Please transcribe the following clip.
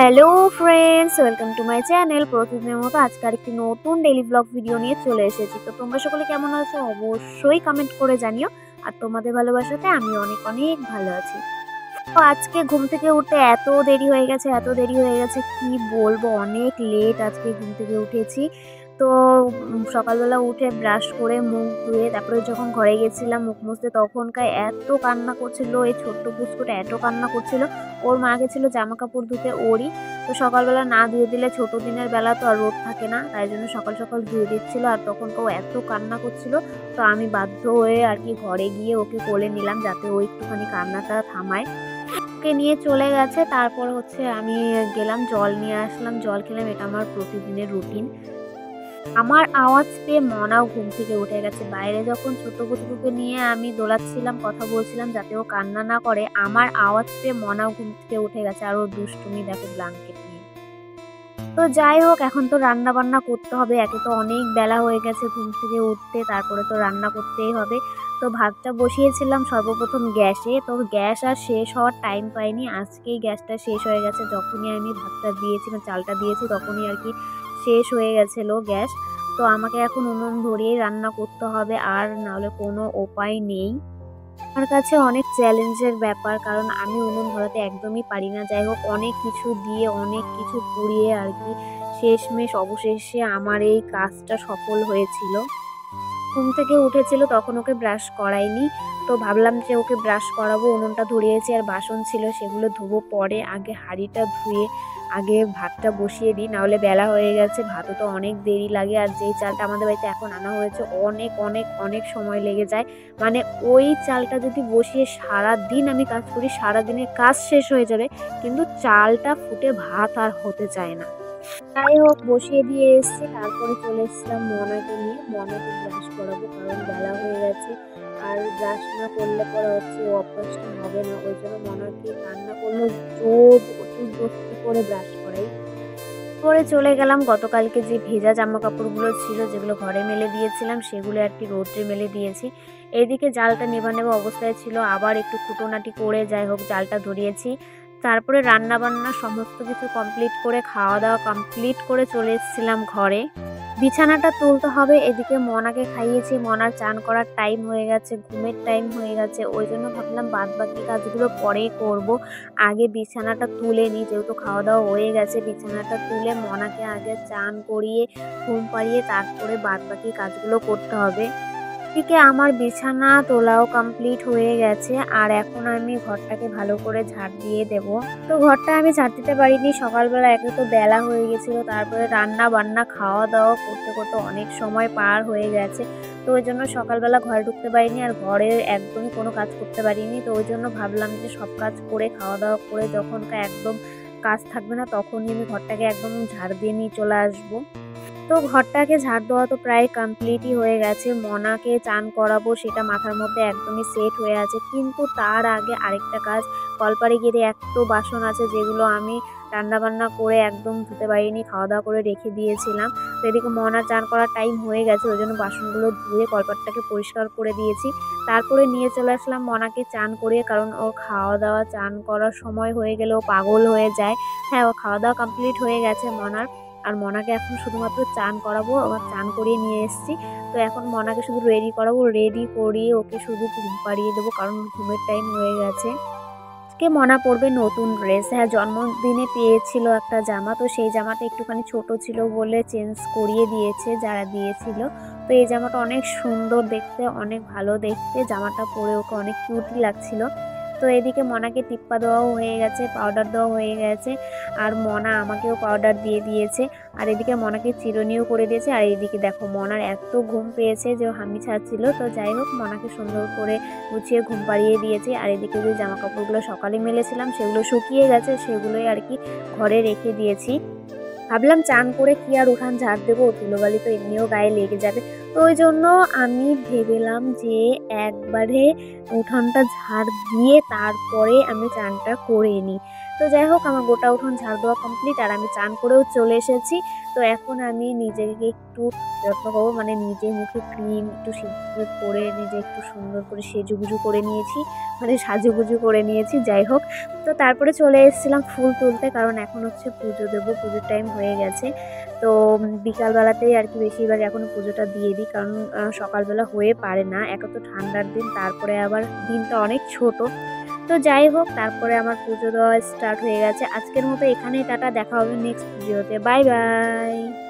Hello friends, welcome to my channel. প্রতিদিনের মতো আজকে আরেকটি নতুন ডেইলি ব্লগ ভিডিও নিয়ে চলে এসেছি। তো তোমরা সকলে কেমন আছো অবশ্যই কমেন্ট করে জানিও। আর তোমাদের ভালোবাসাতে আমি অনেক অনেক ভালো আছি। তো আজকে ঘুম থেকে উঠতে এত দেরি হয়ে গেছে কি বলবো, অনেক লেট আজকে ঘুম থেকে উঠেছি। তো সকালবেলা উঠে ব্রাশ করে মুখ ধুয়ে তারপরে যখন ঘরে গেছিলাম মুখ মুছতে, তখনকার এত কান্না করছিল, এই ছোট্ট পুচকুটা এত কান্না করছিল। ওর মা গেছিল জামা কাপড় ধুতে ওরই। তো সকালবেলা না ধুয়ে দিলে ছোট দিনের বেলা তো আর রোদ থাকে না, তাই জন্য সকাল সকাল ধুয়ে দিচ্ছিল। আর তখন ও এত কান্না করছিল, তো আমি বাধ্য হয়ে আর কি ঘরে গিয়ে ওকে কোলে নিলাম যাতে ও একটুখানি কান্নাটা থামায়। ওকে নিয়ে চলে গেছে। তারপর আমি গেলাম জল নিয়ে আসলাম, জল খেলাম। এটা আমার প্রতিদিনের রুটিন। আমার আওয়াজ পেয়ে মনাও ঘুম থেকে উঠে গেছে। বাইরে যখন ছোট পুচকুকে নিয়ে আমি দোলাচ্ছিলাম, কথা বলছিলাম যাতে ও কান্না না করে, আমার আওয়াজ পেয়ে মনাও ঘুম থেকে উঠে গেছে। আর ও দুষ্টুমি দেখো ব্ল্যাঙ্কেট নিয়ে। তো যাই হোক, এখন তো রান্না বান্না করতে হবে। একে তো অনেক বেলা হয়ে গেছে ঘুম থেকে উঠতে, তারপরে তো রান্না করতেই হবে। তো ভাতটা বসিয়েছিলাম সর্বপ্রথম গ্যাসে, তো গ্যাস আর শেষ হওয়ার টাইম পাইনি। আজকেই গ্যাসটা শেষ হয়ে গেছে। যখনই আমি ভাতটা দিয়েছি বা চালটা দিয়েছি তখনই আর কি শেষ হয়ে গেছিলো গ্যাস। তো আমাকে এখন উনুন ধরিয়েই রান্না করতে হবে, আর নাহলে কোনো উপায় নেই। আমার কাছে অনেক চ্যালেঞ্জের ব্যাপার, কারণ আমি উনুন ধরাতে একদমই পারি না। যাই হোক, অনেক কিছু দিয়ে অনেক কিছু পুড়িয়ে আর কি শেষমেশ অবশেষে আমার এই কাজটা সফল হয়েছিল। ঘুম থেকে উঠেছিল, তখন ওকে ব্রাশ করাইনি। তো ভাবলাম যে ওকে ব্রাশ করাবো। উনুনটা ধরিয়েছি আর বাসন ছিল সেগুলো ধোবো পরে, আগে হাঁড়িটা ধুয়ে আগে ভাতটা বসিয়ে দিই, নাহলে বেলা হয়ে গেছে। ভাতও তো অনেক দেরি লাগে, আর যেই চালটা আমাদের বাড়িতে এখন আনা হয়েছে অনেক অনেক অনেক সময় লেগে যায়। মানে ওই চালটা যদি বসিয়ে সারা দিন আমি কাজ করি, সারা দিনের কাজ শেষ হয়ে যাবে, কিন্তু চালটা ফুটে ভাত আর হতে চায় না। যাই হোক, বসিয়ে দিয়ে এসছি। তারপরে চলে এসেছিলাম মনাকে নিয়ে। মনাকে ব্রাশ করাবো, কারণ বেলা হয়ে গেছে। আর ব্রাশ না করলে পরে অভ্যাসটা হবে না। ওই জন্য মনাকে কান্না করলে জবরদস্তি করে ব্রাশ করাই। পরে চলে গেলাম গতকালকে যে ভেজা জামা কাপড়গুলো ছিল, যেগুলো ঘরে মেলে দিয়েছিলাম, সেগুলো আর কি রোদ্রে মেলে দিয়েছি। এইদিকে জালটা নেভা নেভা অবস্থায় ছিল, আবার একটু খুঁটোনাটি করে যাই হোক জালটা ধরিয়েছি। তারপরে রান্না বান্না সমস্ত কিছু কমপ্লিট করে খাওয়া দাওয়া কমপ্লিট করে চলে এসেছিলাম ঘরে। বিছানাটা তুলতে হবে। এদিকে মনাকে খাইয়েছি, মনার চান করার টাইম হয়ে গেছে, ঘুমের টাইম হয়ে গেছে। ওই জন্য ভাবলাম বাদ বাকি কাজগুলো পরেই করব, আগে বিছানাটা তুলে নিই। যেহেতু খাওয়া দাওয়া হয়ে গেছে, বিছানাটা তুলে মনাকে আগে চান করিয়ে ঘুম পাড়িয়ে তারপরে বাদ বাকি কাজগুলো করতে হবে। এদিকে আমার বিছানা তোলাও কমপ্লিট হয়ে গেছে, আর এখন আমি ঘরটাকে ভালো করে ঝাড় দিয়ে দেব। তো ঘরটা আমি ঝাড় দিতে পারিনি সকালবেলা, একে তো বেলা হয়ে গেছিলো, তারপরে রান্না বান্না খাওয়া দাওয়া করতে করতে অনেক সময় পার হয়ে গেছে। তো ওই জন্য সকালবেলা ঘরে ঢুকতে পারিনি, আর ঘরের একদমই কোনো কাজ করতে পারিনি। তো ওই জন্য ভাবলাম যে সব কাজ করে খাওয়া দাওয়া করে যখনকার একদম কাজ থাকবে না, তখনই আমি ঘরটাকে একদম ঝাড় দিয়ে নিয়ে চলে আসবো। তো ঘরটাকে ঝাড় দেওয়া তো প্রায় কমপ্লিটই হয়ে গেছে। মনাকে চান করাবো সেটা মাথার মধ্যে একদমই সেট হয়ে আছে, কিন্তু তার আগে আরেকটা কাজ। কলপাড়ে গিয়ে এত বাসন আছে যেগুলো আমি রান্নাবান্না করে একদম ধুতে পারিনি, খাওয়া দাওয়া করে রেখে দিয়েছিলাম। তো এদিকে মনার চান করার টাইম হয়ে গেছে, ওই জন্য বাসনগুলো ধুয়ে কলপাটটাকে পরিষ্কার করে দিয়েছি। তারপরে নিয়ে চলে আসলাম মনাকে চান করিয়ে, কারণ ওর খাওয়া দাওয়া চান করার সময় হয়ে গেলে ও পাগল হয়ে যায়। হ্যাঁ, ও খাওয়া দাওয়া কমপ্লিট হয়ে গেছে মনার। আর মনাকে এখন শুধুমাত্র চান করাবো, আবার চান করিয়ে নিয়ে এসেছি। তো এখন মনাকে শুধু রেডি করাবো, রেডি করিয়ে ওকে শুধু ঘুম পাড়িয়ে দেবো, কারণ ঘুমের টাইম হয়ে গেছে। আজকে মনা পরবে নতুন ড্রেস। হ্যাঁ, জন্মদিনে পেয়েছিল একটা জামা, তো সেই জামাটা একটুখানি ছোট ছিল বলে চেঞ্জ করিয়ে দিয়েছে যারা দিয়েছিল। তো এই জামাটা অনেক সুন্দর দেখতে, অনেক ভালো দেখতে। জামাটা পরে ওকে অনেক কিউটই লাগছিল। তো এদিকে মনাকে টিপ্পা দেওয়াও হয়ে গেছে, পাউডার দেওয়া হয়ে গেছে, আর মনা আমাকেও পাউডার দিয়ে দিয়েছে। আর এদিকে মনাকে চিরুনিও করে দিয়েছে। আর এইদিকে দেখো মনার এত ঘুম পেয়েছে যে হামি ছাড়ছিল। তো যাই হোক, মনাকে সুন্দর করে গুছিয়ে ঘুম পাড়িয়ে দিয়েছি। আর এদিকে যে জামা কাপড়গুলো সকালে মেলেছিলাম সেগুলো শুকিয়ে গেছে, সেগুলোই আর কি ঘরে রেখে দিয়েছি। ভাবলাম চান করে কি আর উঠান ঝাড় দেবো, ধুলোবালি তো এমনিও গায়ে লেগে যাবে। তো তো ওই জন্য আমি ভেবেলাম যে একবারে উঠানটা ঝাড় দিয়ে তারপরে আমি চানটা করে নিই। তো যাই হোক, আমার গোটা উঠোন ঝাড় দেওয়া কমপ্লিট আর আমি চান করেও চলে এসেছি। তো এখন আমি নিজেকে একটু যত্ন করবো, মানে নিজের মুখে ক্রিম একটু সিঁদুর করে নিজে একটু সুন্দর করে সেজুগুজু করে নিয়েছি, মানে সাজুগুজু করে নিয়েছি। যাই হোক, তো তারপরে চলে এসেছিলাম ফুল তুলতে, কারণ এখন হচ্ছে পুজো দেবো, পুজোর টাইম হয়ে গেছে। তো বিকালবেলাতেই আর কি বেশিরভাগ এখনও পুজোটা দিয়ে দিই, কারণ সকালবেলা হয়ে পারে না, এত তো ঠান্ডার দিন, তারপরে আবার দিনটা অনেক ছোট। তো যাই হোক, তারপরে আমার পুজো দেওয়া স্টার্ট হয়ে গেছে। আজকের মতো এখানেই টাটা, দেখা হবে নেক্সট ভিডিওতে। Bye bye.